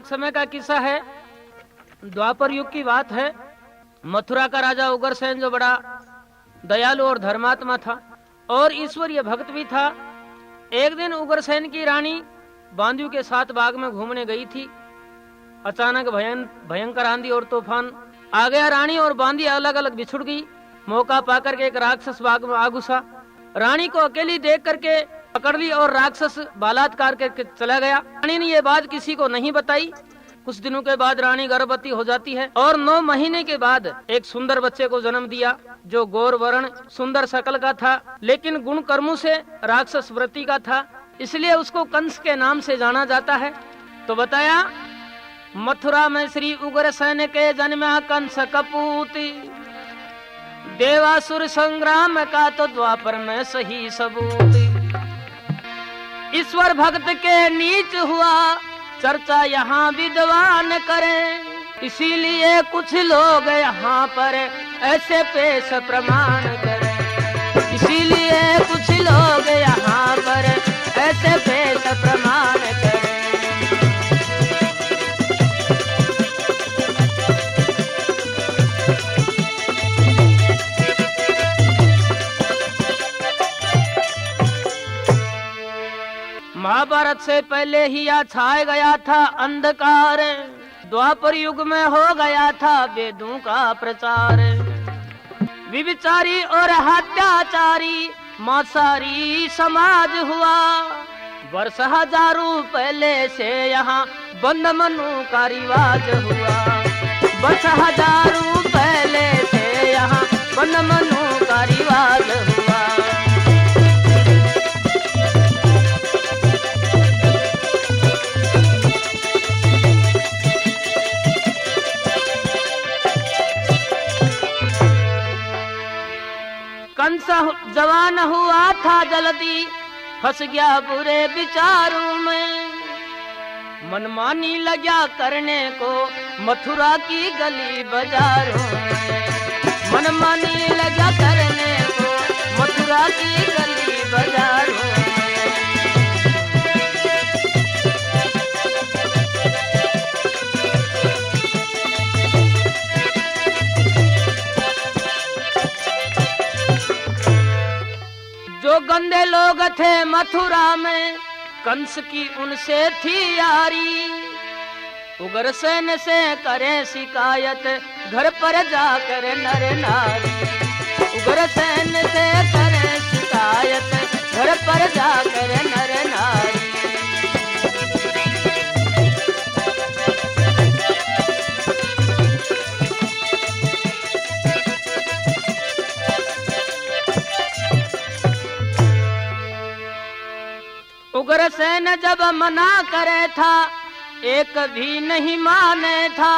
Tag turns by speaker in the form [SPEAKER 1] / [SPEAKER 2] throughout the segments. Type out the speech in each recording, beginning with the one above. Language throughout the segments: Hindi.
[SPEAKER 1] समय का किस्सा है, द्वापर युग की बात है। मथुरा का राजा उग्रसेन जो बड़ा दयालु और धर्मात्मा था और ईश्वरीय भक्त भी था। एक दिन उग्रसेन की रानी बांदियों के साथ बाग में घूमने गई थी। अचानक भयंकर आंधी और तूफान आ गया। रानी और बांदी अलग अलग बिछुड़ गई। मौका पाकर के एक राक्षस बाग में आ घुसा। रानी को अकेली देख करके पकड़ ली और राक्षस बलात्कार करके चला गया। रानी ने ये बात किसी को नहीं बताई। कुछ दिनों के बाद रानी गर्भवती हो जाती है और 9 महीने के बाद एक सुंदर बच्चे को जन्म दिया, जो गौर वर्ण सुंदर शकल का था, लेकिन गुण कर्मों से राक्षस वृत्ति का था, इसलिए उसको कंस के नाम से जाना जाता है। तो बताया, मथुरा में श्री उग्रसेन के जन्मा कंस कपूत, देवासुर संग्राम का तो द्वापर में सही सबूत। ईश्वर भक्त के नीच हुआ चर्चा यहाँ विद्वान करें, इसीलिए कुछ लोग यहाँ पर ऐसे पेश प्रमाण करें। इसीलिए कुछ लोग यहाँ पर ऐसे पेश प्रमाण करें। महाभारत से पहले ही आ छाए गया था अंधकार, द्वापर युग में हो गया था वेदों का प्रचार। विविचारी और हत्याचारी मांसाहारी समाज हुआ, वर्ष हजारों पहले से यहाँ बंद मनु का रिवाज हुआ। वर्ष हजारों पहले से यहाँ बंद मनु का रिवाज हुआ। कंस जवान हुआ था जल्दी, फंस गया बुरे विचारों में। मनमानी लगा करने को मथुरा की गली बाजारों में। मनमानी लगा करने को मथुरा की गली बाजारों में। जो गंदे लोग थे मथुरा में, कंस की उनसे थी यारी। उग्रसेन से करे शिकायत घर पर जाकर नर नारी। उग्रसेन से करे शिकायत घर पर जाकर नर नारी। उग्रसेन जब मना करे था, एक भी नहीं माने था।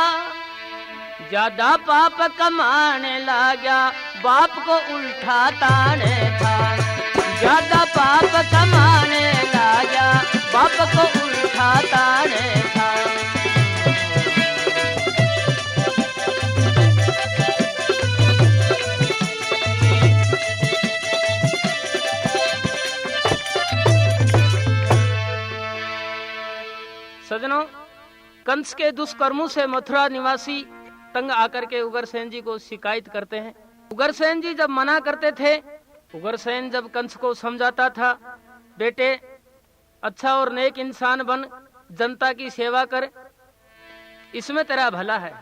[SPEAKER 1] ज्यादा पाप कमाने लगा, बाप को उल्टा ताने था। ज्यादा पाप कमाने लगा, बाप को उल्टा ताने था। सजनों, कंस के दुष्कर्मों से मथुरा निवासी तंग आकर के उग्रसेन जी को शिकायत करते हैं। उग्रसेन जी जब मना करते थे, उग्रसेन जब कंस को समझाता था, बेटे अच्छा और नेक इंसान बन, जनता की सेवा कर, इसमें तेरा भला है।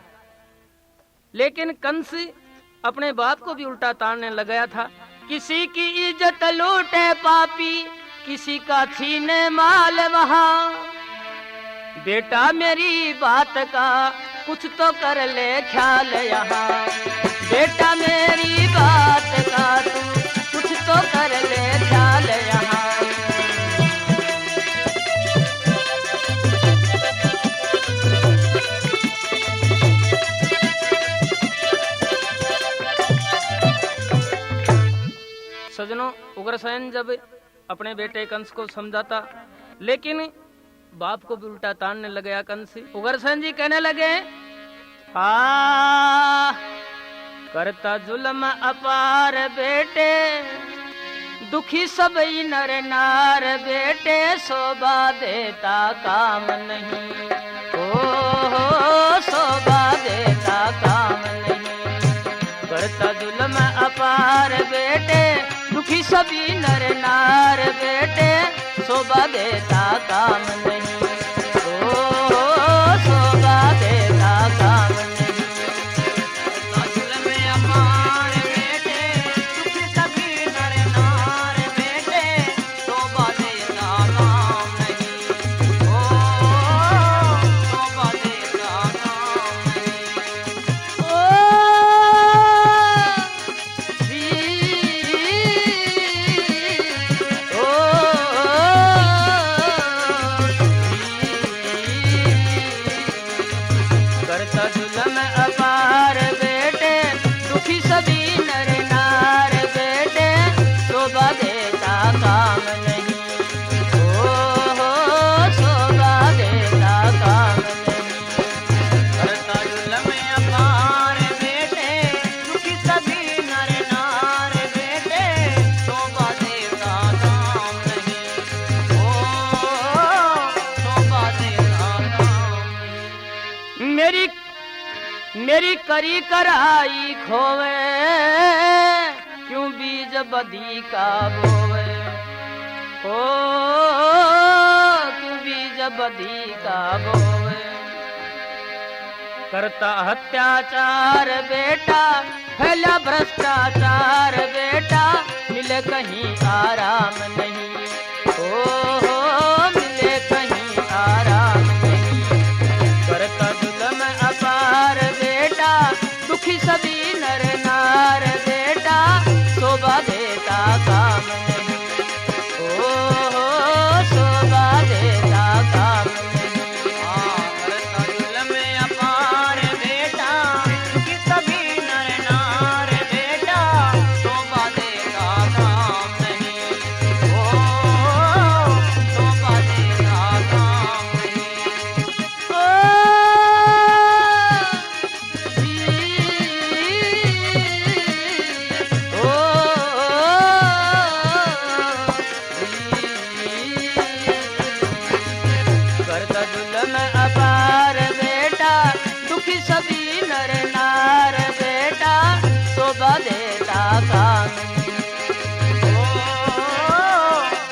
[SPEAKER 1] लेकिन कंस अपने बाप को भी उल्टा ताड़ने लग गया था। किसी की इज्जत लूटे पापी, किसी का छीने माल वहां। बेटा मेरी बात का कुछ तो कर ले ख्याल यहाँ। बेटा मेरी बात का तू कुछ तो कर ले ख्याल यहाँ। सजनों, उग्रसेन जब अपने बेटे कंस को समझाता, लेकिन बाप को भी उल्टा ताड़ने लग गया कंस। उग्रसेन जी कहने लगे, करता जुल्म अपार बेटे, दुखी सबई नर नार बेटे, शोभा देता काम नहीं। हो शोभा देता काम नहीं। करता जुल्म अपार बेटे दुखी सभी नर नार बेटे शोभा देता काम नहीं। हो शोभा देता काम नहीं। करता जुल्म अपार बेटे दुखी सभी नर नार बेटे शोभा देता काम नहीं। हो शोभा देता काम नहीं। करता जुल्म अपार बेटे दुखी सभी नर नार बेटे शोभा देता काम नहीं। हो शोभा देता काम नहीं। करता जुल्म अपार बेटे दुखी सभी नर नार बेटे शोभा देता काम नहीं। हो शोभा देता काम नहीं। मेरी करी कराई खोवे क्यों बीज बदी का बोवे। ओ क्यों बीज बदी का बोवे। करता अत्याचार बेटा फैला भ्रष्टाचार बेटा मिले कहीं आराम नहीं। ओ मिले कहीं आराम नहीं। करता जुल्म अपार बेटा दुखी सभी नर नार बेटा शोभा देता काम नहीं। ओ शोभा देता काम नहीं। करता जुल्म अपार बेटा दुखी सभी नर नार बेटा शोभा देता काम नहीं। ओ शोभा देता काम नहीं। करता जुल्म अपार बेटा दुखी सभी नर नार बेटा शोभा देता काम नहीं।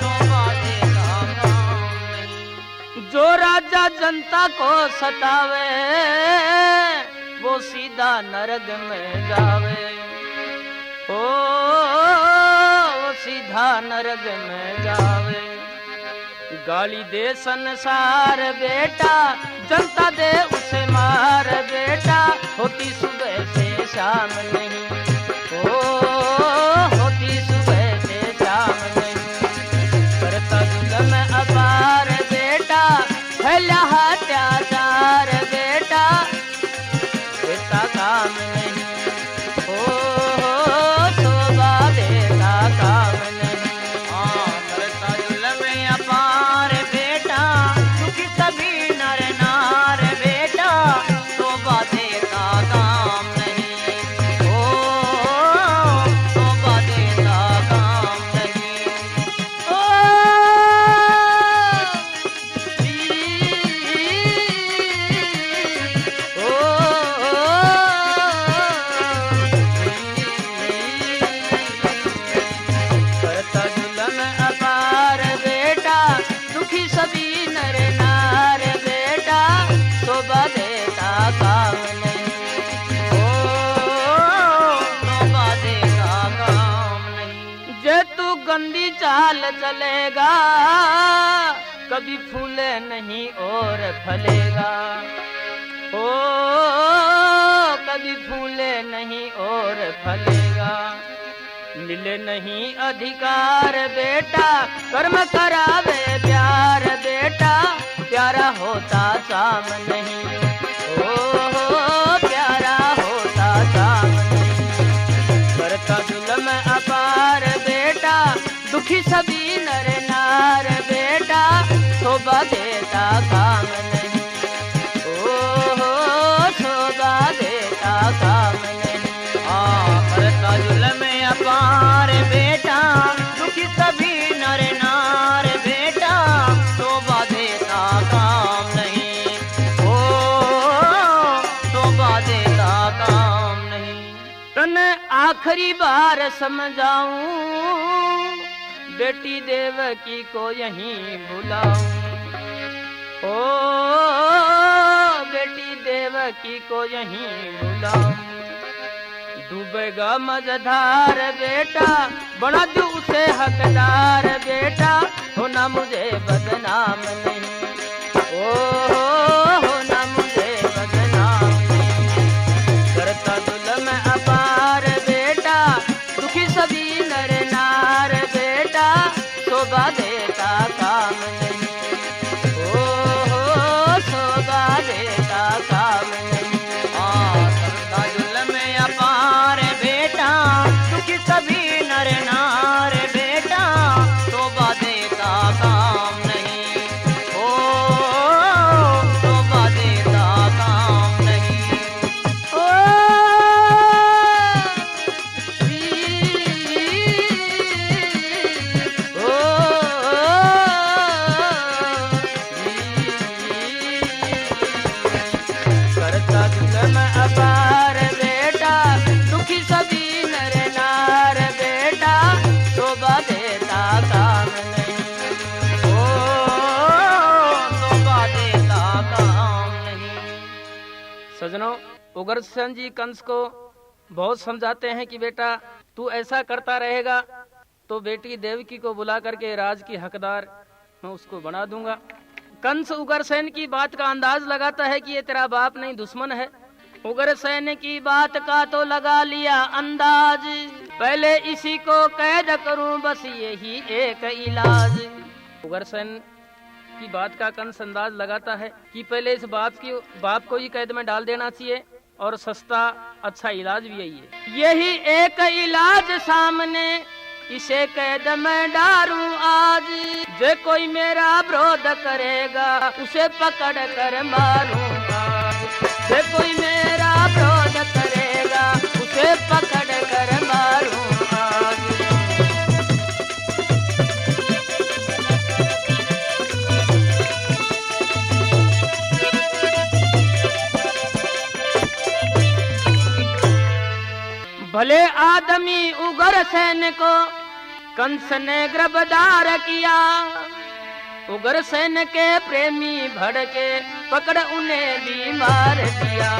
[SPEAKER 1] शोभा देता काम नहीं। जो राजा जनता को सतावे वो सीधा नरक में जावे। ओ वो सीधा नरक में जावे। गाली दे संसार बेटा जनता दे उसे मार बेटा होती सुबह से शाम नहीं। ओ होती सुबह से शाम नहीं। करता जुल्म अपार बेटा फैला अत्याचार बेटा देता काम नहीं। ओ शोभा देता काम नहीं। करता जुल्म अपार बेटा दुखी सभी नर नार बेटा शोभा देता काम नहीं। ओ शोभा देता काम नहीं। करता जुल्म अपार बेटा दुखी सभी नर नार बेटा शोभा देता काम नहीं। ओ शोभा देता काम नहीं। जे तू गंदी चाल चलेगा कभी फूले नहीं और फलेगा। ओ कभी फूले नहीं और फलेगा। मिले नहीं अधिकार बेटा कर्म करावे प्यार बेटा प्यारा होता काम नहीं। ओ प्यारा होता काम नहीं। करता जुल्म अपार बेटा दुखी सभी नर नार बेटा शोभा देता काम नहीं। ओ शोभा देता काम नहीं। करता जुल्म अपार बेटा दुखी सभी नर नार बेटा शोभा देता काम नहीं। ओ आखिरी बार समझाऊं, बेटी देवकी को यहीं बुलाऊं। ओ बेटी देवकी को यहीं बुलाऊं। डूबेगा मझधार बेटा, बना दूं उसे हकदार बेटा, होना मुझे बदनाम नहीं। ओ होना मुझे बदनाम नहीं। करता जुल्म अपार बेटा, दुखी सभी नर नार बेटा, शोभा देता काम नहीं। ओ शोभा देता काम नहीं।
[SPEAKER 2] करता जुल्म अपार बेटा, दुखी सभी नर नार बेटा, शोभा देता काम नहीं। ओ शोभा देता काम नहीं।
[SPEAKER 1] ओ करता जुल्म अपार बेटा, दुखी सभी नर नार बेटा, शोभा देता काम नहीं।
[SPEAKER 2] ओ शोभा देता काम नहीं।
[SPEAKER 1] सजनों, उग्रसेन जी कंस को बहुत समझाते हैं कि बेटा तू ऐसा करता रहेगा तो बेटी देवकी को बुला करके राज की हकदार मैं उसको बना दूंगा। कंस उग्रसेन की बात का अंदाज लगाता है कि ये तेरा बाप नहीं दुश्मन है। उग्रसेन की बात का तो लगा लिया अंदाज, पहले इसी को कैद करूं बस यही एक इलाज। उग्रसेन की बात का कंस अंदाज लगाता है कि पहले इस बाप को ही कैद में डाल देना चाहिए और सस्ता अच्छा इलाज भी यही है। यही एक इलाज सामने, इसे कैद में डालूं आज। जो कोई मेरा विरोध करेगा उसे पकड़ कर मारूंगा। जो कोई मेरा विरोध करेगा उसे पकड़ कर मारूंगा। भले आदमी उग्रसेन को कंस ने गिरफ्तार किया। उग्रसेन के प्रेमी भड़के पकड़ उन्हें भी मार दिया।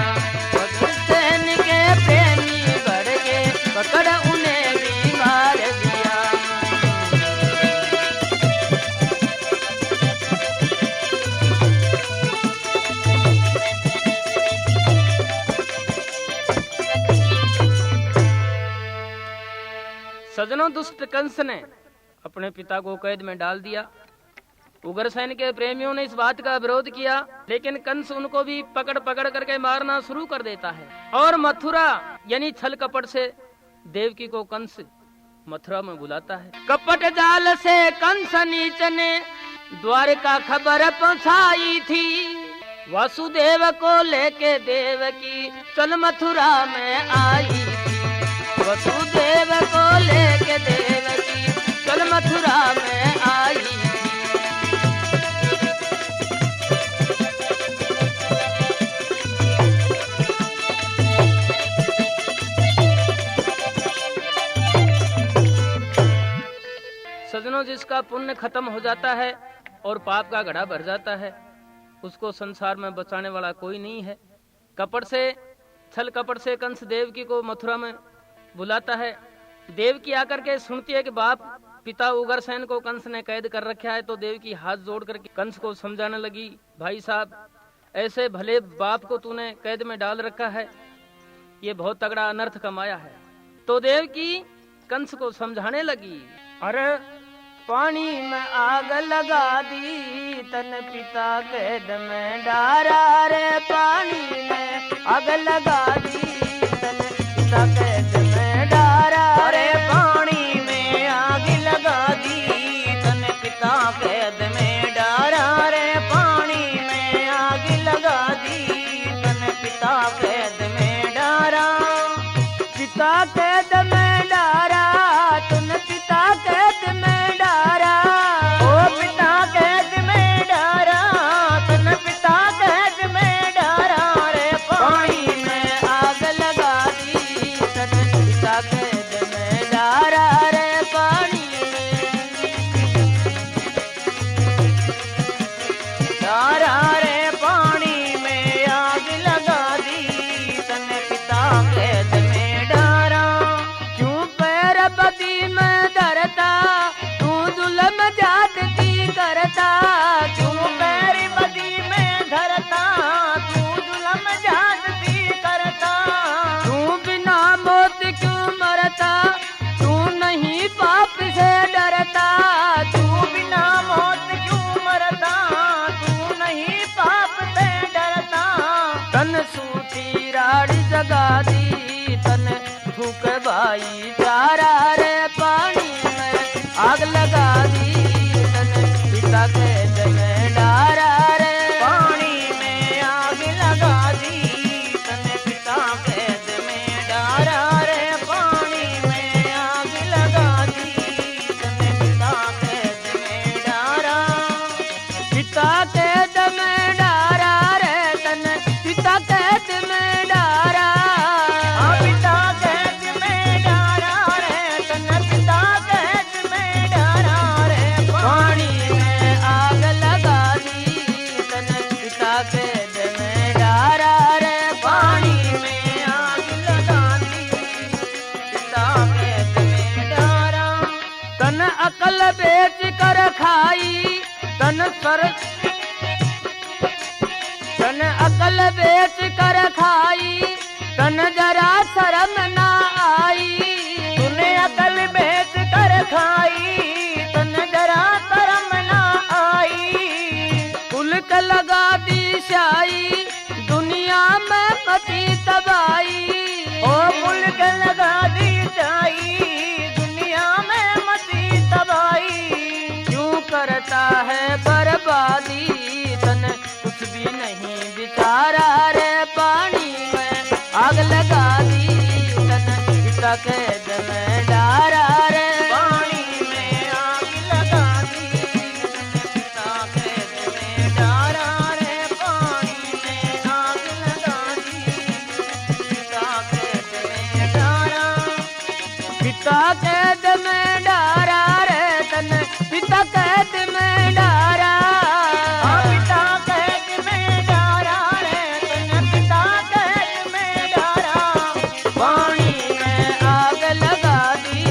[SPEAKER 1] उग्रसेन के प्रेमी भड़के पकड़ उन्हें भी मार दिया। सजनों, दुष्ट कंस ने अपने पिता को कैद में डाल दिया। उग्रसेन के प्रेमियों ने इस बात का विरोध किया, लेकिन कंस उनको भी पकड़ पकड़ करके मारना शुरू कर देता है और मथुरा यानी छल कपट से देवकी को कंस मथुरा में बुलाता है। कपट जाल से कंस नीच ने द्वारका खबर पहुंचाई थी। वासुदेव को लेके देवकी चल मथुरा में आई थी। वसुदेव को लेके देवकी चल मथुरा में आई थी। सजनों, जिसका पुण्य खत्म हो जाता है और पाप का घड़ा भर जाता है, उसको संसार में बचाने वाला कोई नहीं है। कपट से छल कपट से कंस देवकी को मथुरा में बुलाता है। देवकी आकर के सुनती है कि बाप पिता उग्रसेन को कंस ने कैद कर रखा है, तो देवकी हाथ जोड़ करके कंस को समझाने लगी, भाई साहब ऐसे भले बाप को तूने कैद में डाल रखा है, ये बहुत तगड़ा अनर्थ कमाया है। तो देवकी कंस को समझाने लगी, अरे पानी में आग लगा दी तन पिता कैद में डारा रे। पानी में आग लगा दी तन पिता कैद में डारा।
[SPEAKER 2] अरे पानी में आग लगा दी तन पिता कैद में डारा रे। पानी में आग लगा दी तन पिता कैद में डारा।
[SPEAKER 1] पिता कैद में डारा तन पिता कैद में डारा।
[SPEAKER 2] ओ पिता कैद में डारा तन पिता कैद में डारा रे।
[SPEAKER 1] पानी में आग लगा दी तन खाई चारा रे पानी में आग लगा दी तन पिता के में डारा रे
[SPEAKER 2] पानी में आग लगा दी तन पिता कैद में डारा रे पानी में आग लगा दी तन पिता कैद में डारा
[SPEAKER 1] पिता कैद में डारा रे तन पिता कैद में डारा
[SPEAKER 2] पिता कैद में डारा रे तन पिता कैद में डारा रे
[SPEAKER 1] पानी में आग लगा दी तन पिता कैद में डारा रे
[SPEAKER 2] पानी में आग लगा दी पिता कैद में डारा
[SPEAKER 1] तन अकल बेच कर खाई तन अकल बेच कर खाई तन जरा शर्म ना आई
[SPEAKER 2] तूने अकल बेच कर खाई तन जरा शर्म ना आई
[SPEAKER 1] उल्क लगा दी शाई दुनिया में मची तबाही
[SPEAKER 2] ओ मुल्क लगा दी जाई दुनिया में मची तबाही
[SPEAKER 1] क्यों करता है बर्बादी तन कुछ भी नहीं बिचारा रे पानी में आग लगा दी तन पिता कैद में डारा रे
[SPEAKER 2] पानी में आग लगा दी पिता कैद में डारा रे पानी में आग लगा दी पिता कैद में डारा
[SPEAKER 1] पिता कैद में डारा रे तन पिता कैद में डारा
[SPEAKER 2] पिता कैद में डारा रे तन पिता कैद में डारा
[SPEAKER 1] पानी में आग लगा दी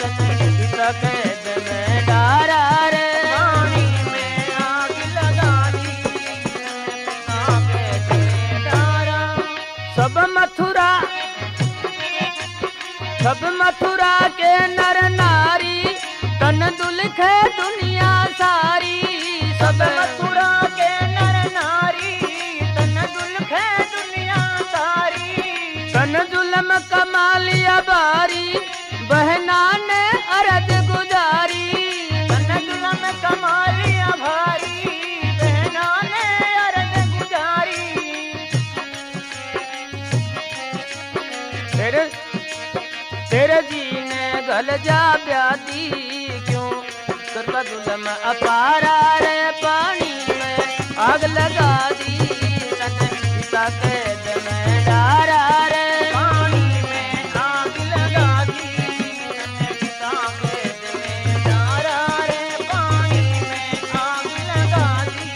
[SPEAKER 1] तन पिता कैद में डारा रे
[SPEAKER 2] पानी में आग लगा दी पिता कैद में डारा
[SPEAKER 1] सब मथुरा के नर नारी तन दुल्खे दुनिया सारी
[SPEAKER 2] सब मथुरा के नर नारी तन दुल्खे दुनिया सारी
[SPEAKER 1] तन जुल्म कमालिया बारी बहना ने अरद गुजारी
[SPEAKER 2] तन जुल्म कमालिया भारी बहना ने अर्ज गुजारी
[SPEAKER 1] तेरे जी ने गल जा प्यादी क्यों करवा जुल्म अपारा रे पानी में आग लगा दी तन पिता कैद में डारा रे
[SPEAKER 2] पानी में आग लगा दी तन पिता कैद में डारा रे पानी में आग लगा दी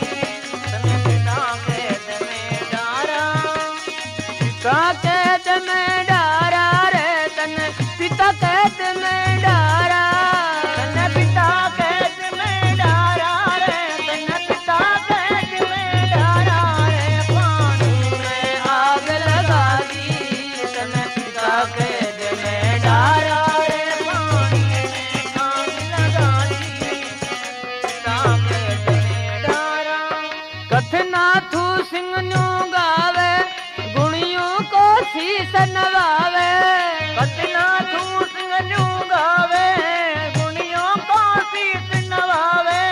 [SPEAKER 2] तन पिता कैद में डारा
[SPEAKER 1] पिता कैद में डारा रे तन पिता कैद में डारा
[SPEAKER 2] तन पिता कैद में डारा रे तन पिता कैद में डारा रे पानी
[SPEAKER 1] में आग लगा दी तन पिता कैद में डारा
[SPEAKER 2] रे पानी में आग लगा दी पिता कैद में डारा
[SPEAKER 1] कथना थू सिंह न्यू गावे गुणियों को शीस नवावे
[SPEAKER 2] कतना तू सिंगनू गावे गुणियों को शीस नवावे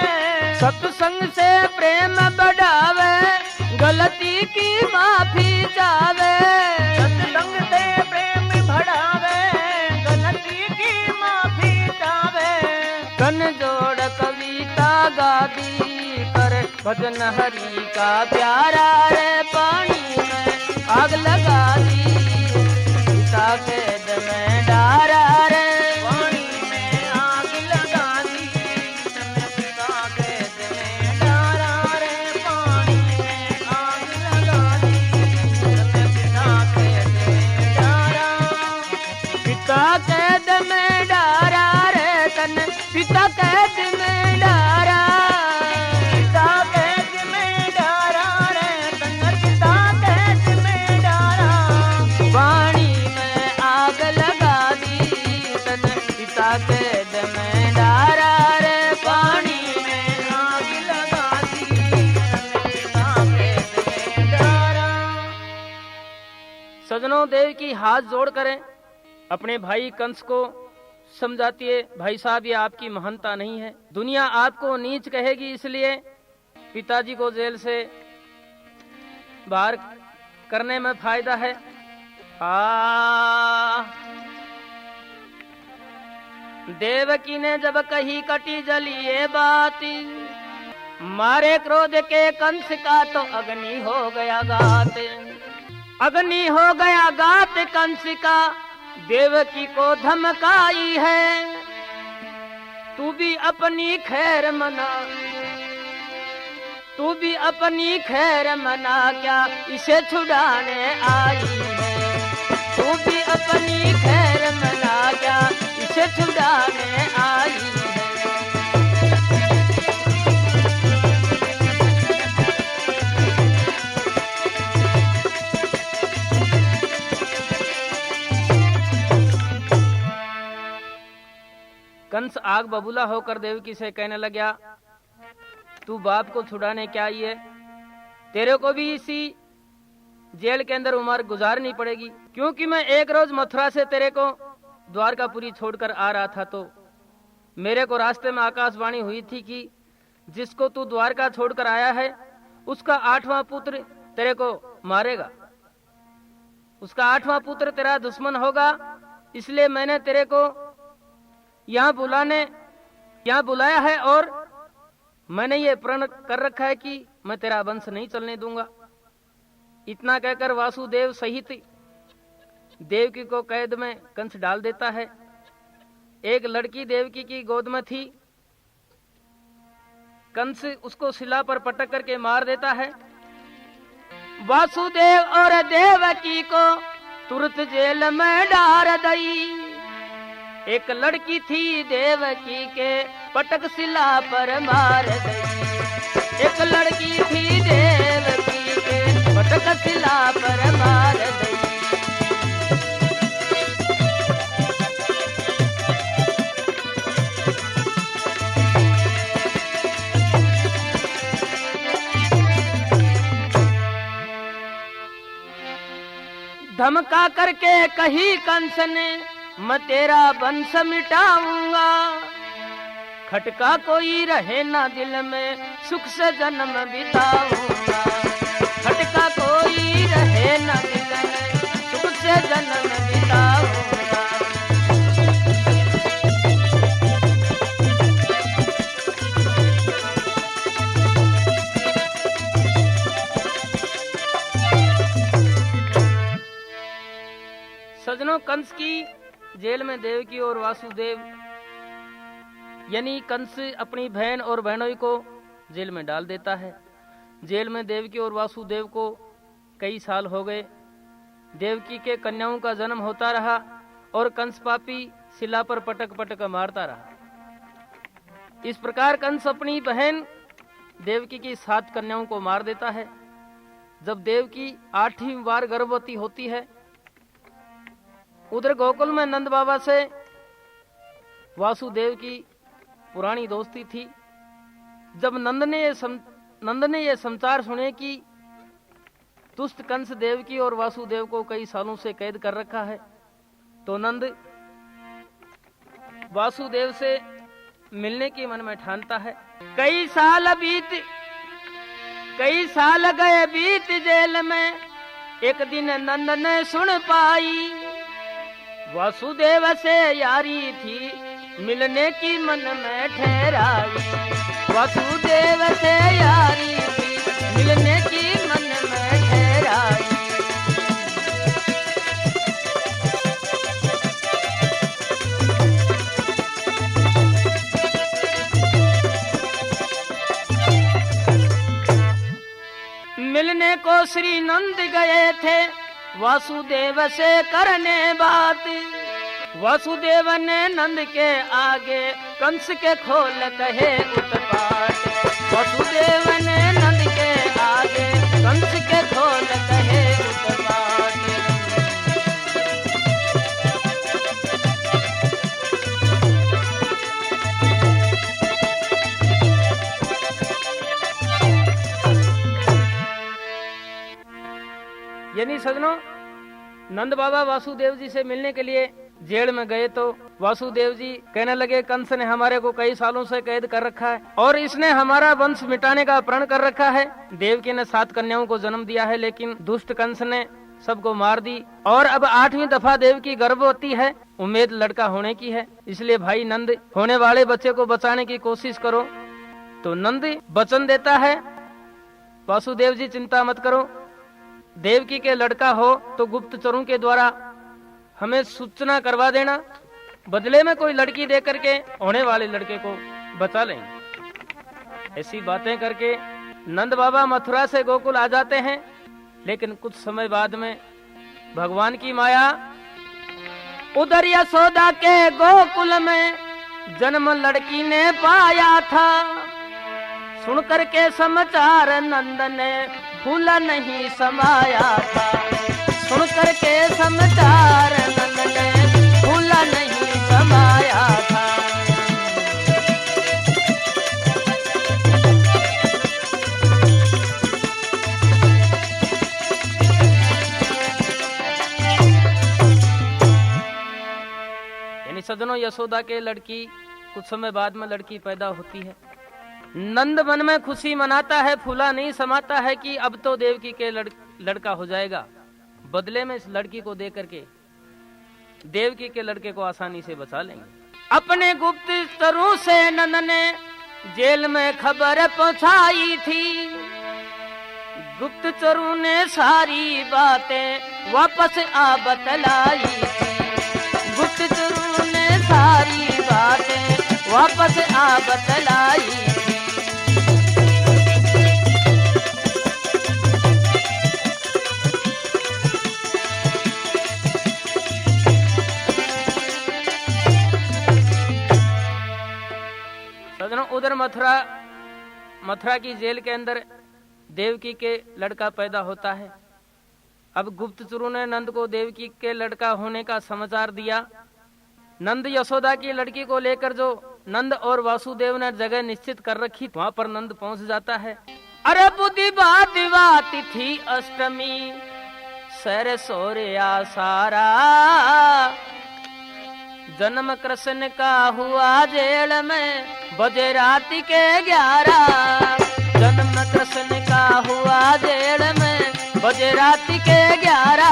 [SPEAKER 1] सत्संग से प्रेम बढ़ावे गलती की माफी चावे
[SPEAKER 2] सत्संग से प्रेम बढ़ावे गलती की माफी चावे
[SPEAKER 1] कन जोड़ कविता गादी कर भजन हरि का प्यारा रे पानी में आग लगा दी पिता कैद में डारा रे
[SPEAKER 2] पानी में आग लगा दी तन पिता कैद में डारा रे पानी में आग लगा दी तन पिता कैद में डारा
[SPEAKER 1] पिता कैद में डारा रे तन पिता कैद में डारा
[SPEAKER 2] पिता कैद में डारा रे तन पिता कैद में डारा
[SPEAKER 1] पानी में आग लगा दी तन पिता कैद में डारा रे पानी
[SPEAKER 2] में आग लगा दी तन पिता कैद में डारा
[SPEAKER 1] सजनों देव की हाथ जोड़ करें अपने भाई कंस को समझाती है, भाई साहब ये आपकी महानता नहीं है, दुनिया आपको नीच कहेगी, इसलिए पिताजी को जेल से बाहर करने में फायदा है। देवकी ने जब कही कटी जली ये बात, मारे क्रोध के कंस का तो अग्नि हो गया गात, अग्नि हो गया गात कंस का, देवकी को धमकाई है, तू भी अपनी खैर मना, तू भी अपनी खैर मना, क्या इसे छुड़ाने आई है, तू भी अपनी खैर मना, क्या इसे छुड़ाने आई है। कंस आग बबूला होकर देवकी से कहने लगा, तू बाप को छुड़ाने क्या आई है, तेरे को भी इसी जेल के अंदर उम्र गुजारनी पड़ेगी, क्योंकि मैं एक रोज मथुरा से तेरे को द्वारकापुरी छोड़कर आ रहा था, तो मेरे को रास्ते में आकाशवाणी हुई थी कि जिसको तू द्वारका छोड़कर आया है उसका 8वां पुत्र तेरे को मारेगा, उसका 8वां पुत्र तेरा दुश्मन होगा, इसलिए मैंने तेरे को यहाँ बुलाया है, और मैंने ये प्रण कर रखा है कि मैं तेरा वंश नहीं चलने दूंगा। इतना कहकर वासुदेव सहित देवकी को कैद में कंस डाल देता है। एक लड़की देवकी की गोद में थी, कंस उसको शिला पर पटक करके मार देता है। वासुदेव और देवकी को तुरंत जेल में डाल दई। एक लड़की थी देवकी के पटक शिला पर मार गई, एक लड़की थी देवकी के पटक शिला पर मार गई। धमका करके कही कंस ने, मैं तेरा वंश मिटाऊंगा, खटका कोई रहे ना दिल में, सुख से जन्म बिताऊंगा, खटका कोई रहे ना दिल में, सुख से जन्म बिताऊंगा। सजनों, कंस की जेल में देवकी और वासुदेव यानी कंस अपनी बहन और बहनोई को जेल में डाल देता है। जेल में देवकी और वासुदेव को कई साल हो गए। देवकी के कन्याओं का जन्म होता रहा और कंस पापी शिला पर पटक पटक मारता रहा। इस प्रकार कंस अपनी बहन देवकी की 7 कन्याओं को मार देता है। जब देवकी 8वीं बार गर्भवती होती है, उधर गोकुल में नंद बाबा से वासुदेव की पुरानी दोस्ती थी। जब नंद ने ये समाचार सुने कि दुष्ट कंस देवकी और वासुदेव को कई सालों से कैद कर रखा है, तो नंद वासुदेव से मिलने की मन में ठानता है। कई साल गए बीत जेल में, एक दिन नंद ने सुन पाई, वासुदेव से यारी थी मिलने की मन में ठहराई, वासुदेव से यारी थी मिलने की मन में ठहराई। मिलने को श्री नंद गए थे वासुदेव से करने बात, वासुदेव ने नंद के आगे कंस के खोल कहे उत्पात, वासुदेव ने नंद के आगे कंस के खोल कहे उत्पात। यानी सजनों, नंद बाबा वासुदेव जी से मिलने के लिए जेल में गए तो वासुदेव जी कहने लगे, कंस ने हमारे को कई सालों से कैद कर रखा है और इसने हमारा वंश मिटाने का प्रण कर रखा है। देवकी ने 7 कन्याओं को जन्म दिया है, लेकिन दुष्ट कंस ने सबको मार दी और अब 8वीं दफा देवकी गर्भवती है। उम्मीद लड़का होने की है, इसलिए भाई नंद होने वाले बच्चे को बचाने की कोशिश करो। तो नंद वचन देता है, वासुदेव जी चिंता मत करो, देवकी के लड़का हो तो गुप्तचरों के द्वारा हमें सूचना करवा देना, बदले में कोई लड़की दे करके होने वाले लड़के को बचा लेंगे। ऐसी बातें करके नंद बाबा मथुरा से गोकुल आ जाते हैं, लेकिन कुछ समय बाद में भगवान की माया उधर यशोदा के गोकुल में जन्म लड़की ने पाया था। सुन करके समाचार नंद ने फूला नहीं समाया था। सुन करके समाचार नंद ने फूला नहीं समाया था। यानी सजनों, यशोदा के लड़की कुछ समय बाद में लड़की पैदा होती है। नंद मन में खुशी मनाता है, फूला नहीं समाता है कि अब तो देवकी के लड़का हो जाएगा। बदले में इस लड़की को दे करके देवकी के लड़के को आसानी से बचा लेंगे। अपने गुप्तचरों से नंद ने जेल में खबर पहुंचाई थी। गुप्तचरों ने सारी बातें वापस आ बतलाई थी। गुप्तचरों ने सारी बातें वापस आ बतलाई थी। उधर मथुरा की जेल के अंदर देवकी के लड़का पैदा होता है। अब गुप्तचरों ने नंद को देवकी के लड़का होने का समाचार दिया। नंद यशोदा की लड़की को लेकर जो नंद और वासुदेव ने जगह निश्चित कर रखी, वहां पर नंद पहुंच जाता है। अरे बुधिवा दिवा तिथि अष्टमी सर सोरिया सारा, जन्म कृष्ण का हुआ जेल में बजे रात के 11। जन्म कृष्ण का हुआ जेल में बजे रात के 11।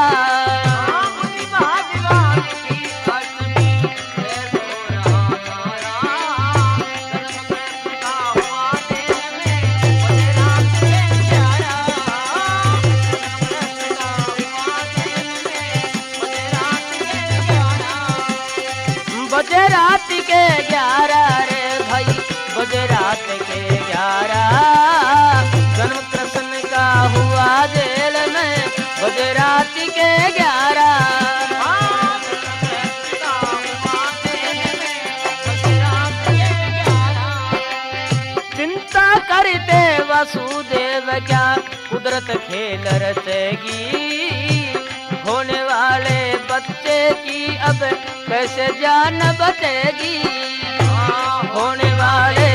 [SPEAKER 1] बजे रात के 11 रे भाई, बजे रात के 11। जन्म कृष्ण का हुआ जेल में बजे रात के 11। चिंता करते वासुदेव क्या कुदरत खेल रचेगी। होने वाले बच्चे की अब कैसे जान बचेगी। होने वाले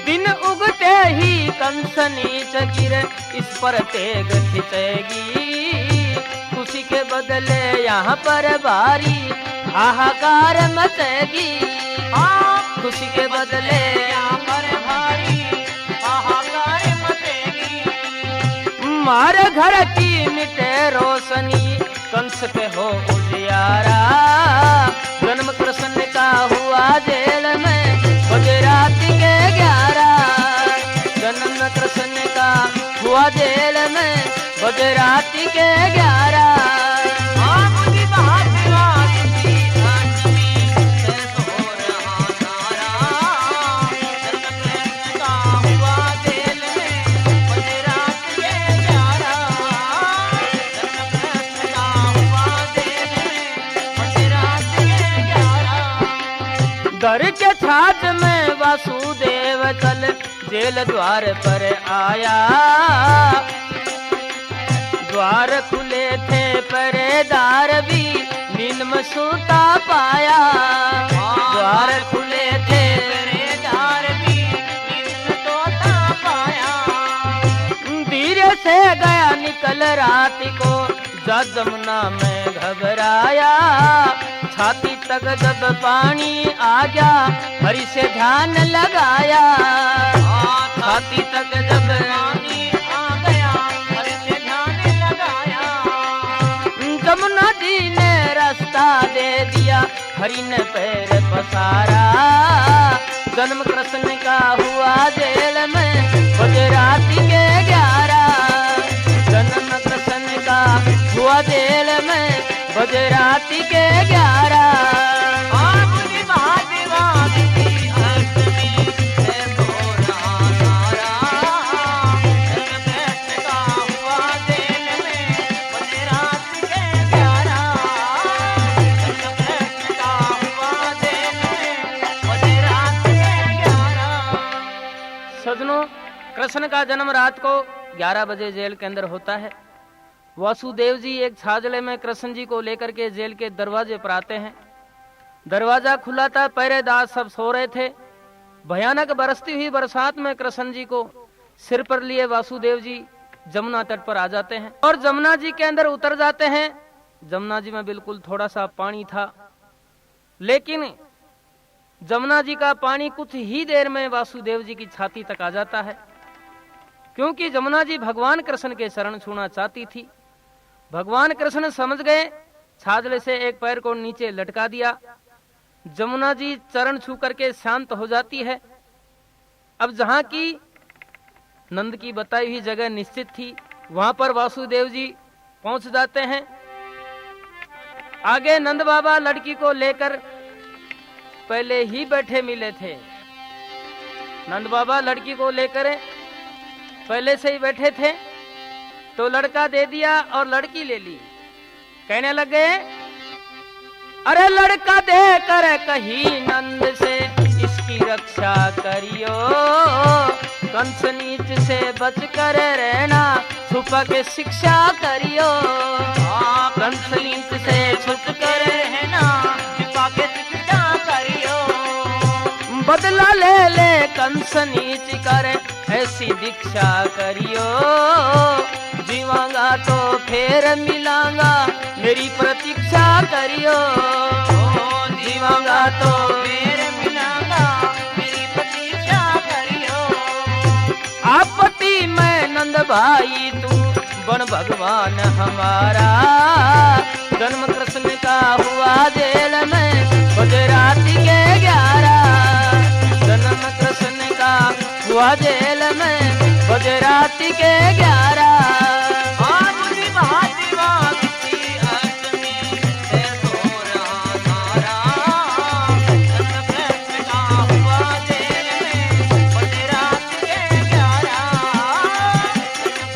[SPEAKER 1] दिन उगते ही कंस नीच गिर इस पर तेग खिंचेगी। खुशी के बदले यहाँ पर भारी हाहाकार मचेगी। खुशी के बदले यहाँ पर भारी हाहाकार मचेगी। मारे घर की मिटे रोशनी कंस पे हो उजियारा। जन्म कृष्ण का हुआ जेल में बजे रात के 11। जन्म कृष्ण का हुआ जेल में बजे रात के 11। घर के छाछ में वासुदेव चल जेल द्वार पर आया। द्वार खुले थे पहरेदार भी नींद में सोता पाया। द्वार खुले थे पहरेदार भी नींद में सोता पाया। धीरे से गया निकल रात को जा जमुना में घबराया, छाती तक जब पानी आ गया हरि से ध्यान लगाया। छाती तक जब
[SPEAKER 2] पानी आ गया हरि से ध्यान लगाया।
[SPEAKER 1] जमुना जी ने रास्ता दे दिया, हरि ने पैर पसारा। जन्म कृष्ण का हुआ जेल में बजे रात के 11। जन्म कृष्ण का हुआ जेल में बजे रात के 11।
[SPEAKER 2] मुनि महादेवा की अष्टमी है भोला तारा। जन्म कृष्ण का हुआ जेल में बजे रात के 11। जन्म कृष्ण का हुआ जेल में बजे रात के 11।
[SPEAKER 1] सजनों, कृष्ण का जन्म रात को 11 बजे जेल के अंदर होता है। वासुदेव जी एक छाजले में कृष्ण जी को लेकर के जेल के दरवाजे पर आते हैं। दरवाजा खुला था, पहरेदार सब सो रहे थे। भयानक बरसती हुई बरसात में कृष्ण जी को सिर पर लिए वासुदेव जी जमुना तट पर आ जाते हैं और जमुना जी के अंदर उतर जाते हैं। जमुना जी में बिल्कुल थोड़ा सा पानी था, लेकिन जमुना जी का पानी कुछ ही देर में वासुदेव जी की छाती तक आ जाता है, क्योंकि जमुना जी भगवान कृष्ण के शरण छूना चाहती थी। भगवान कृष्ण समझ गए, छाजले से एक पैर को नीचे लटका दिया। जमुना जी चरण छू करके शांत हो जाती है। अब जहां की नंद की बताई हुई जगह निश्चित थी, वहां पर वासुदेव जी पहुंच जाते हैं। आगे नंद बाबा लड़की को लेकर पहले ही बैठे मिले थे। नंद बाबा लड़की को लेकर पहले से ही बैठे थे, तो लड़का दे दिया और लड़की ले ली। कहने लगे, अरे लड़का दे कर कही नंद से इसकी रक्षा करियो। कंस नीच से बच कर रहना, छुपा के शिक्षा करियो।
[SPEAKER 2] कंस नीच से छुप कर रहना, छुपा के शिक्षा करियो।
[SPEAKER 1] बदला ले ले कंस नीच कर ऐसी दीक्षा करियो। जीवांगा तो फिर मिलांगा, मेरी प्रतीक्षा करियो।
[SPEAKER 2] जीवांगा तो फिर मिलांगा, मेरी प्रतीक्षा करियो।
[SPEAKER 1] आपत्ति में नंद भाई तू बन भगवान हमारा। जन्म कृष्ण का हुआ जेल में बजे रात के 11। जन्म कृष्ण का हुआ जेल में बजे रात के 11।
[SPEAKER 2] मुनि महादेवा की अष्टमी है भोला तारा। जन्म कृष्ण का हुआ जेल में बजे रात के 11।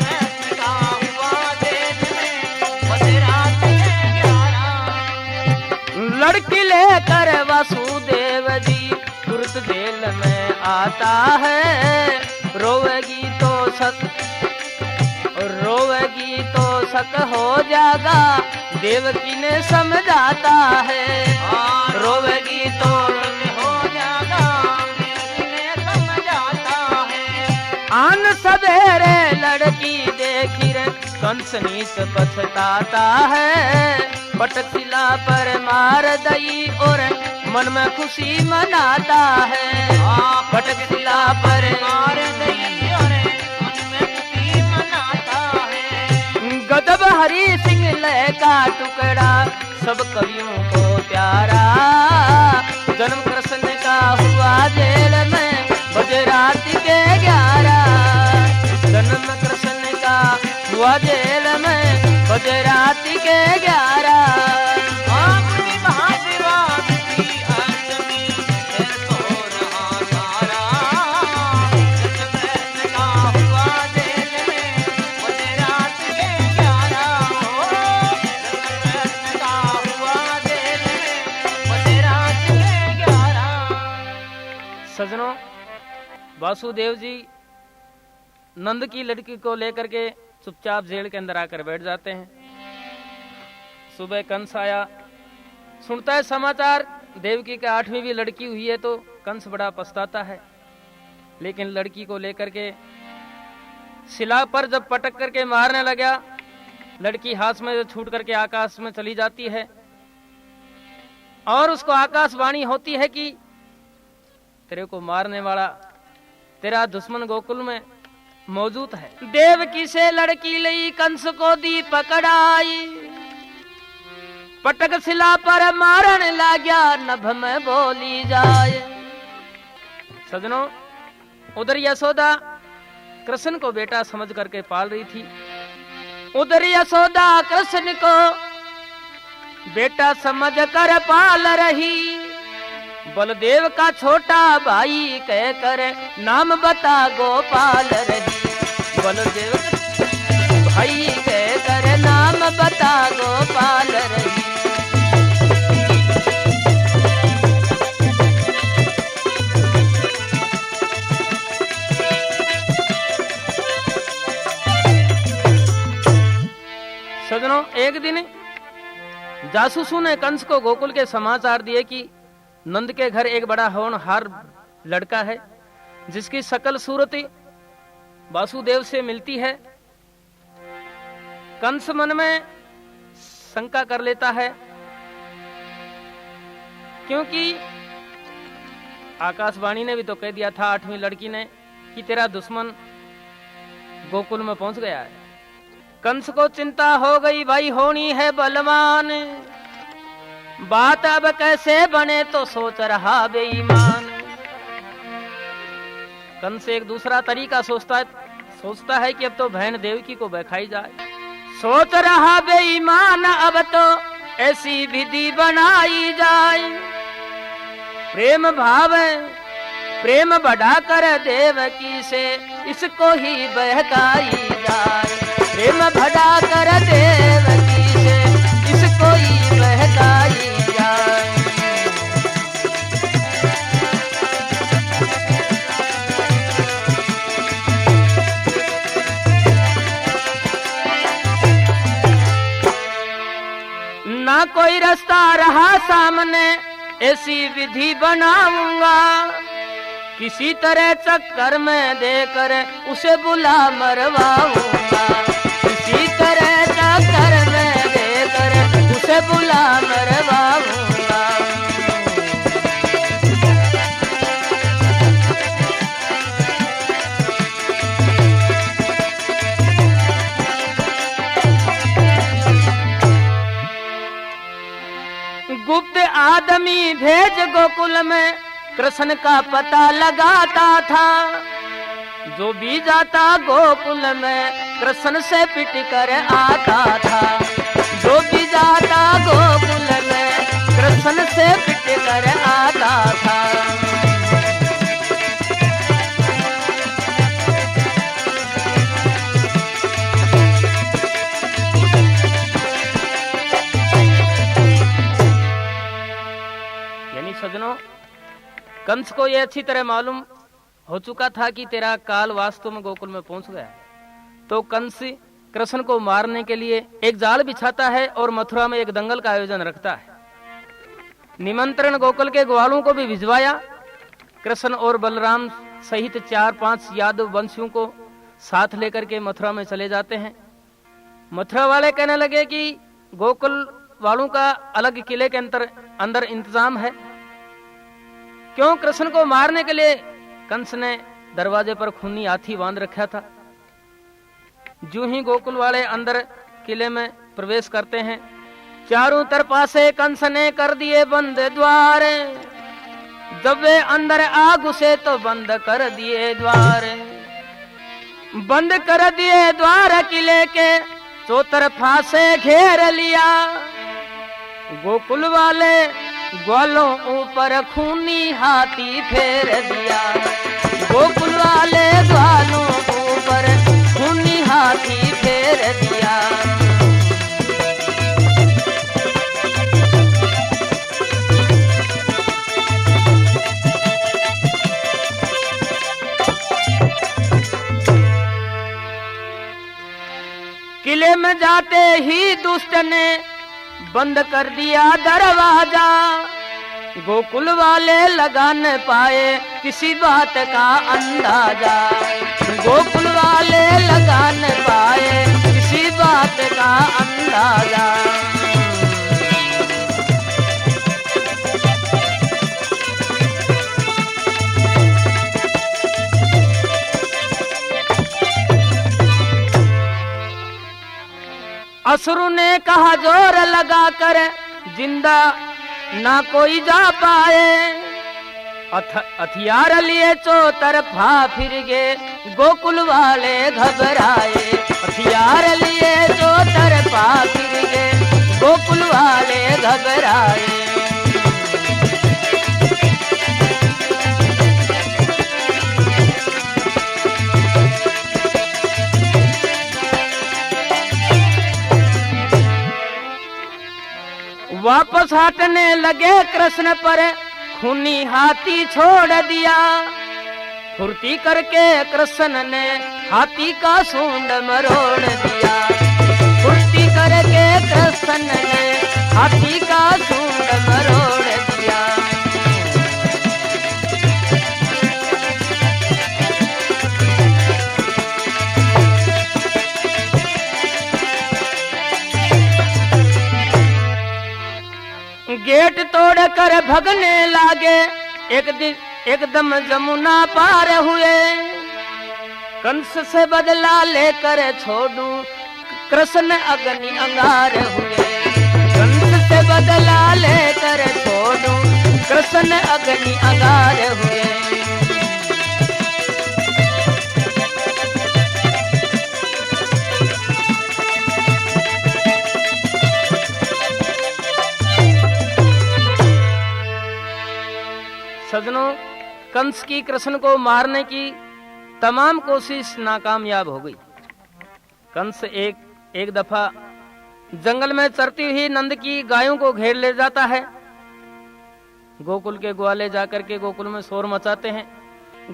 [SPEAKER 2] जन्म कृष्ण का हुआ जेल में बजे रात के 11।
[SPEAKER 1] लड़की लेकर वासुदेव जी तुरंत जेल में आता है। रोवेगी तो शक हो जाएगा, देवकी ने समझाता है।
[SPEAKER 2] रोवेगी तो हो जाएगा, देवकी ने समझाता है।
[SPEAKER 1] आन सवेरे लड़की देखी रे कंस नीच पछताता है। पटक शिला पर मार दई और मन में खुशी मनाता है।
[SPEAKER 2] पटक शिला पर मार दई और मन में खुशी मनाता है।
[SPEAKER 1] गदब हरि सिंह लय का टुकड़ा सब कवियों को प्यारा। जन्म कृष्ण का हुआ जेल में बजे रात के 11। जन्म कृष्ण का हुआ जेल में बजे रात के 11।
[SPEAKER 2] मुनि महादेवा की अष्टमी है भोला तारा। जन्म कृष्ण का हुआ जेल में बजे रात के 11। जन्म कृष्ण का हुआ जेल में बजे रात के 11।
[SPEAKER 1] सजनों, वासुदेव जी नंद की लड़की को लेकर के चुपचाप जेल के अंदर आकर बैठ जाते हैं। सुबह कंस आया, सुनता है समाचार देवकी के 8वीं भी लड़की हुई है, तो कंस बड़ा पछताता है। लेकिन लड़की को लेकर के शिला पर जब पटक करके मारने लगा, लड़की हाथ में छूट करके आकाश में चली जाती है और उसको आकाशवाणी होती है कि तेरे को मारने वाला तेरा दुश्मन गोकुल में मौजूद है। देवकी से लड़की लई कंस को दी पकड़ाई, पटक शिला पर मारन लाग्या नभ में बोली जाए। सजनों, उधर यशोदा कृष्ण को बेटा समझ करके पाल रही थी। उधर यशोदा कृष्ण को बेटा समझ कर पाल रही। बलदेव का छोटा भाई कह कर नाम बता गोपाल रही। बलदेव भाई कह कर नाम बता गोपाल रही। सजनों, एक दिन जासूसों ने कंस को गोकुल के समाचार दिए कि नंद के घर एक बड़ा होनहार लड़का है जिसकी सकल सूरत वासुदेव से मिलती है। कंस मन में शंका कर लेता है क्योंकि आकाशवाणी ने भी तो कह दिया था 8वीं लड़की ने कि तेरा दुश्मन गोकुल में पहुंच गया है। कंस को चिंता हो गई, भाई होनी है बलवान, बात अब कैसे बने तो सोच रहा बेईमान। कंस एक दूसरा तरीका सोचता है कि अब तो बहन देवकी को बहकाई जाए। सोच रहा बेईमान अब तो ऐसी विधि बनाई जाए। प्रेम बढ़ा कर देवकी से इसको ही बहकाई जाए। प्रेम बढ़ा कर देवकी से इसको ही बहकाई जाए। ना कोई रास्ता रहा सामने ऐसी विधि बनाऊंगा। किसी तरह चक्कर में देकर उसे बुला मरवाऊंगा। किसी तरह चक्कर में देकर उसे बुला मरवाऊंगा। गुप्त आदमी भेज गोकुल में कृष्ण का पता लगाता था। जो भी जाता गोकुल में कृष्ण से पिट कर आता था। जो भी जाता गोकुल में कृष्ण से पिट कर आता था। यानी सजनों, कंस को यह अच्छी तरह मालूम हो चुका था कि तेरा काल वास्तव में गोकुल में पहुंच गया है। तो कंस कृष्ण को मारने के लिए एक जाल बिछाता है और मथुरा में एक दंगल का आयोजन रखता है। निमंत्रण गोकुल के ग्वालों को भी भिजवाया। कृष्ण और बलराम सहित 4-5 यादव वंशियों को साथ लेकर के मथुरा में चले जाते हैं। मथुरा वाले कहने लगे कि गोकुल वालों का अलग किले के अंदर इंतजाम है। क्यों? कृष्ण को मारने के लिए कंस ने दरवाजे पर खूनी हाथी बांध रखा था। जो ही गोकुल वाले अंदर किले में प्रवेश करते हैं, चारों तरफा से कंस ने कर दिए बंद द्वार। जब वे अंदर आ घुसे तो बंद कर दिए द्वार। बंद कर दिए द्वार किले के, चौतरफा से घेर लिया। गोकुल वाले ग्वालों ऊपर खूनी हाथी फेर दिया। गोकुल वाले ग्वालों ऊपर खूनी हाथी फेर दिया। किले में जाते ही दुष्ट ने बंद कर दिया दरवाजा। गोकुल वाले लगा न पाए किसी बात का अंदाजा। गोकुल वाले लगा न पाए किसी बात बात का अंदाजा। असुर ने कहा जोर लगा कर जिंदा ना कोई जा पाए, हथियार लिए चौतरफा फिर गए गोकुल वाले घबराए। हथियार लिए चौतरफा फिर गए गोकुल वाले घबराए। वापस हटने लगे कृष्ण पर खूनी हाथी छोड़ दिया। फुर्ती करके कृष्ण ने हाथी का सूंड मरोड़ दिया। फुर्ती करके कृष्ण ने हाथी का सूंड मरोड़ दिया। गेट तोड़कर भगने लागे, एक दिन एकदम जमुना पार हुए। कंस से बदला लेकर छोड़ू कृष्ण अग्नि अंगार हुए। कंस से बदला लेकर छोड़ू कृष्ण अग्नि अंगार हुए। सजनों, कंस की कृष्ण को मारने की तमाम कोशिश नाकामयाब हो गई। कंस एक दफा जंगल में चरती हुई नंद की गायों को घेर ले जाता है। गोकुल के ग्वाले जाकर के गोकुल में शोर मचाते हैं।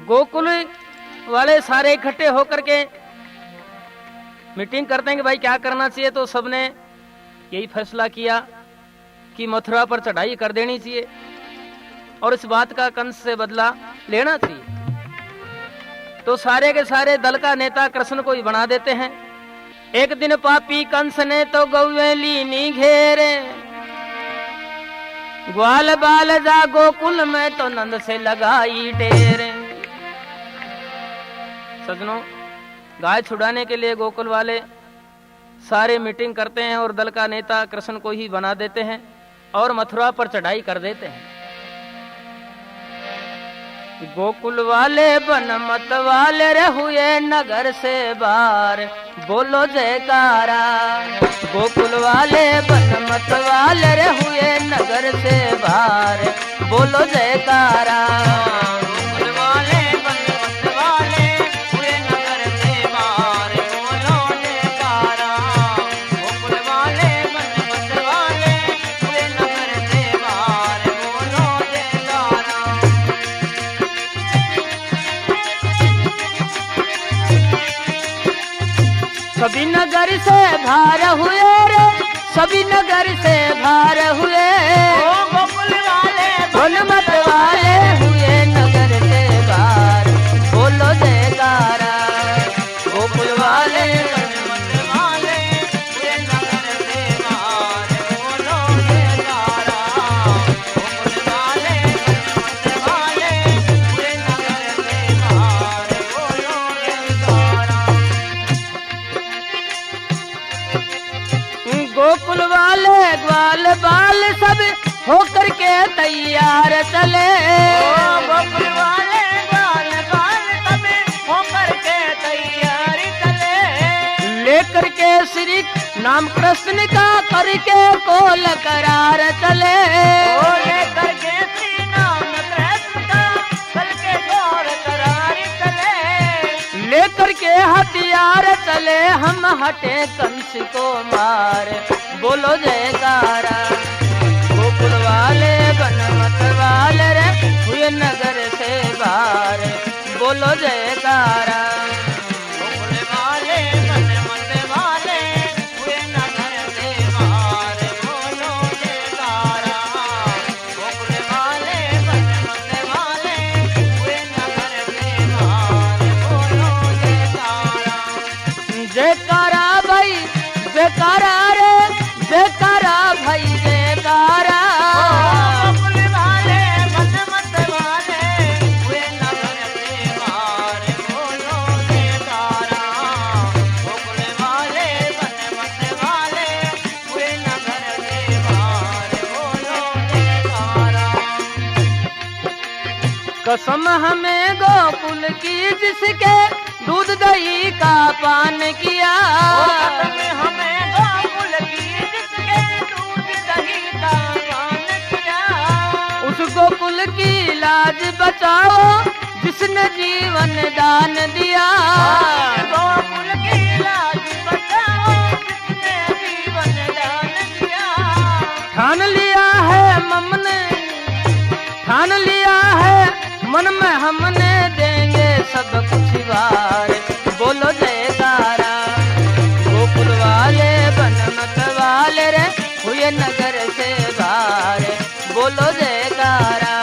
[SPEAKER 1] गोकुल वाले सारे इकट्ठे होकर के मीटिंग करते हैं कि भाई क्या करना चाहिए। तो सबने यही फैसला किया कि मथुरा पर चढ़ाई कर देनी चाहिए और इस बात का कंस से बदला लेना चाहिए। तो सारे के सारे दल का नेता कृष्ण को ही बना देते हैं। एक दिन पापी कंस ने तो गौवें लीनी घेरे, ग्वाल बाल जा गोकुल में तो नंद से लगाई डेरे। सजनों, गाय छुड़ाने के लिए गोकुल वाले सारे मीटिंग करते हैं और दल का नेता कृष्ण को ही बना देते हैं और मथुरा पर चढ़ाई कर देते हैं। गोकुल वाले बन मत वाले रे हुए नगर से बाहर, बोलो जयकारा। गोकुल वाले बन मत वाले रे हुए नगर से बाहर, बोलो जयकारा। गोकुल वाले बन मत वाले हुए नगर से बाहर, बोलो जयकारा। गोकुल वाले बन मत वाले हुए नगर से बाहर, बोलो जयकारा। सभी नगर से भार हुए रे, सभी नगर से भार हुए। गोकुल वाले बन मत वाले हुए नगर से बाहर, बोलो जयकारा। गोकुल वाले बन मत वाले हुए नगर से बाहर, बोलो जयकारा। गोकुल वाले बन मत वाले हुए नगर से बाहर, बोलो जयकारा। गोकुल वाले ग्वाल बाल सब होकर के तैयार चले। गोकुल वाले ग्वाल बाल सब होकर के तैयार चले। लेकर के श्री नाम कृष्ण का करके कोल करार चले। लेकर के श्री नाम कृष्ण का करके कोल करार चले। लेकर के हथियार चले, हम हटे कंस को मार, बोलो जयकारा। गोकुल वाले बन मत वाले रे हुए नगर से बाहर, बोलो जयकारा। गोकुल वाले बन मत वाले हुए नगर से बाहर, बोलो जयकारा। गोकुल वाले बन मत वाले हुए नगर से बाहर, बोलो जयकारा। जयकारा भाई कसम हमें गोकुल की जिसके दूध दही का पान किया।
[SPEAKER 2] कसम हमें गोकुल की जिसके दूध दही का पान किया।
[SPEAKER 1] उस गोकुल की लाज बचाओ जिसने जीवन दान दिया।
[SPEAKER 2] गोकुल की लाज बचाओ जिसने जीवन दान दिया।
[SPEAKER 1] ठान लिया है ठान लिया है मन में हमने देंगे सब कुछ वार। बोलो जयकारा गोकुल वाले बनमत वाले रे हुए नगर से बाहर। बोलो जयकारा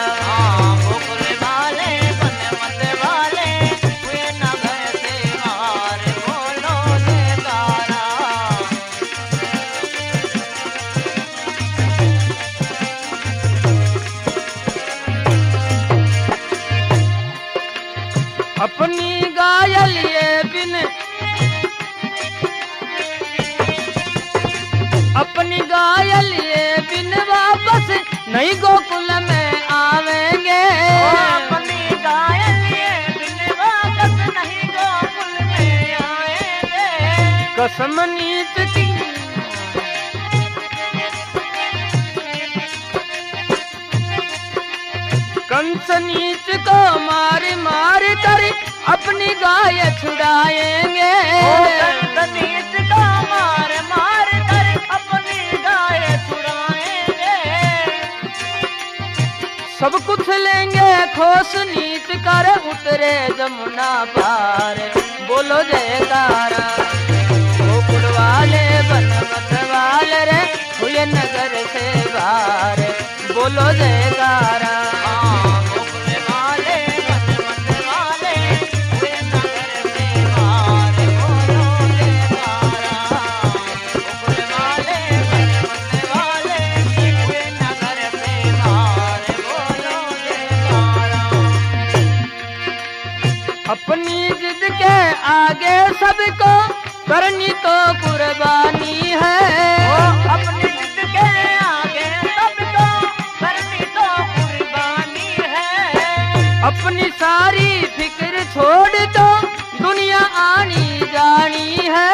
[SPEAKER 2] गोकुल वाले बनमत वाले हुए नगर से बाहर। बोलो जयकारा।
[SPEAKER 1] अपनी गायल ये बिन अपनी गायल ये बिन वापस नहीं गोकुल में आवेंगे।
[SPEAKER 2] अपनी गायल ये बिन वापस नहीं गोकुल में आएंगे।
[SPEAKER 1] कसम नीत की कंस नीच को मार मार कर अपनी गाय छुड़ाएंगे।
[SPEAKER 2] नीच को मार मार कर अपनी गाय छुड़ाएंगे।
[SPEAKER 1] सब कुछ लेंगे खोस नीच कर उतरे जमुना पार। बोलो जयकारा गोकुल वाले बनमत वाले रे हुए नगर से बाहर। बोलो जयकारा
[SPEAKER 2] गोकुल वाले बनमत वाले हुए नगर से बाहर। बोलो जयकारा। गोकुल वाले बनमत वाले हुए नगर से बाहर। बोलो जयकारा।
[SPEAKER 1] अपनी जिद के आगे सबको करनी तो कुर्बानी है।
[SPEAKER 2] अपनी जिद के आगे सबको करनी तो कुर्बानी है।
[SPEAKER 1] अपनी सारी फिक्र छोड़ दो दुनिया आनी जानी है।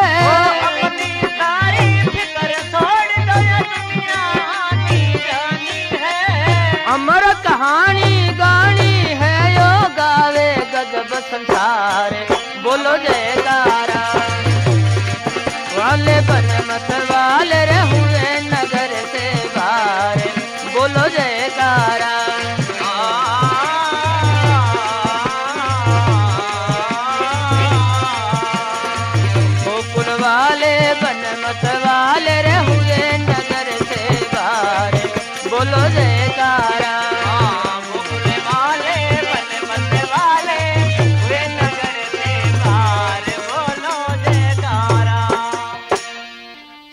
[SPEAKER 2] अपनी सारी फिक्र छोड़ दो दुनिया आनी जानी है।
[SPEAKER 1] अमर कहानी गानी है यो गावे गजब संसार। बोलो जयकारा वाले बनमत वाले रे हुए नगर से बाहर। बोलो जयकारा गोकुल वाले बनमत वाले रे हुए नगर से बाहर। बोलो जयकारा
[SPEAKER 2] गोकुल वाले बनमत वाले हुए नगर से बाहर। बोलो जयकारा।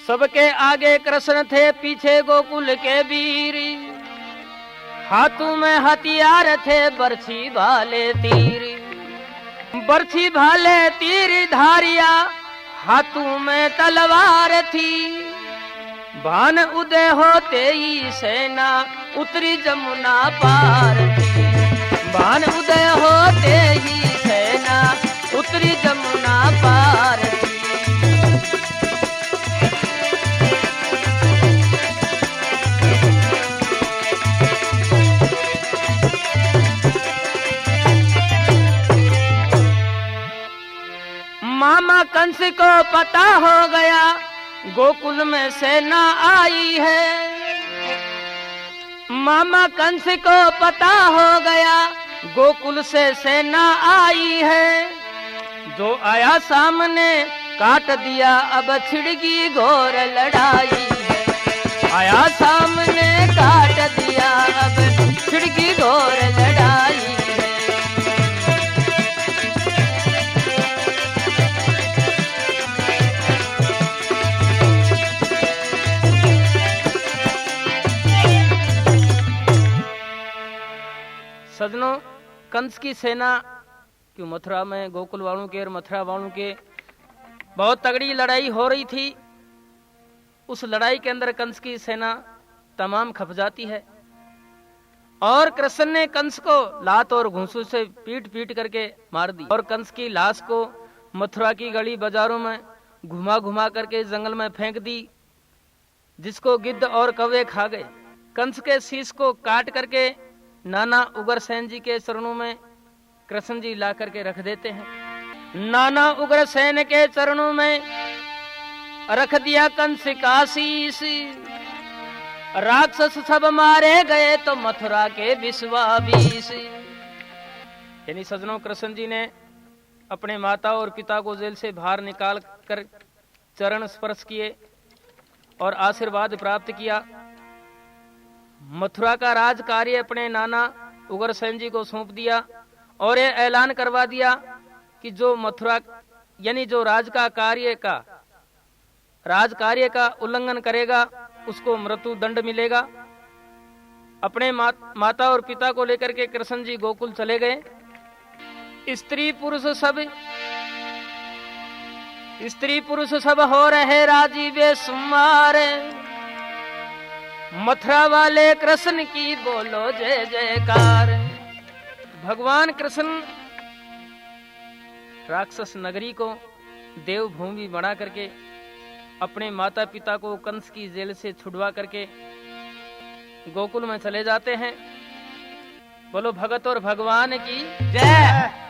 [SPEAKER 1] सबके आगे कृष्ण थे पीछे गोकुल के वीर। हाथों में हथियार थे बरछी भाले तीर। बरछी भाले तीर धारिया हाथों में तलवार थी। भान उदय होते ही सेना उतरी जमुना पार थी। भान उदय होते ही सेना उतरी जमुना पार थी। मामा कंस को पता हो गया गोकुल में सेना आई है। मामा कंस को पता हो गया गोकुल से सेना आई है। जो आया सामने काट दिया अब छिड़गी घोर लड़ाई है। आया सामने काट दिया अब छिड़गी घोर लड़ाई है। सजनों, कंस की सेना क्यों मथुरा में गोकुल वालों के और मथुरा वालों के बहुत तगड़ी लड़ाई हो रही थी। उस लड़ाई के अंदर कंस की सेना तमाम खप जाती है और कृष्ण ने कंस को लात और घूंसू से पीट पीट करके मार दी और कंस की लाश को मथुरा की गली बाजारों में घुमा घुमा करके जंगल में फेंक दी, जिसको गिद्ध और कौवे खा गए। कंस के शीश को काट करके नाना उग्रसेन जी के चरणों में कृष्ण जी ला करके रख देते हैं। नाना उग्रसेन के चरणों में रख दिया कंस का शीश, राक्षस सब मारे गए तो मथुरा के विश्वावीस। यानी सज्जनों, कृष्ण जी ने अपने माता और पिता को जेल से बाहर निकाल कर चरण स्पर्श किए और आशीर्वाद प्राप्त किया। मथुरा का राज कार्य अपने नाना उग्रसेन जी को सौंप दिया और ये ऐलान करवा दिया कि जो मथुरा यानी जो राज कार्य का उल्लंघन करेगा उसको मृत्यु दंड मिलेगा। अपने माता और पिता को लेकर के कृष्ण जी गोकुल चले गए। स्त्री पुरुष सब हो रहे राजी वे सुमार, मथुरा वाले कृष्ण की बोलो जय जयकार। भगवान कृष्ण राक्षस नगरी को देवभूमि बना करके अपने माता पिता को कंस की जेल से छुड़वा करके गोकुल में चले जाते हैं। बोलो भगत और भगवान की जय।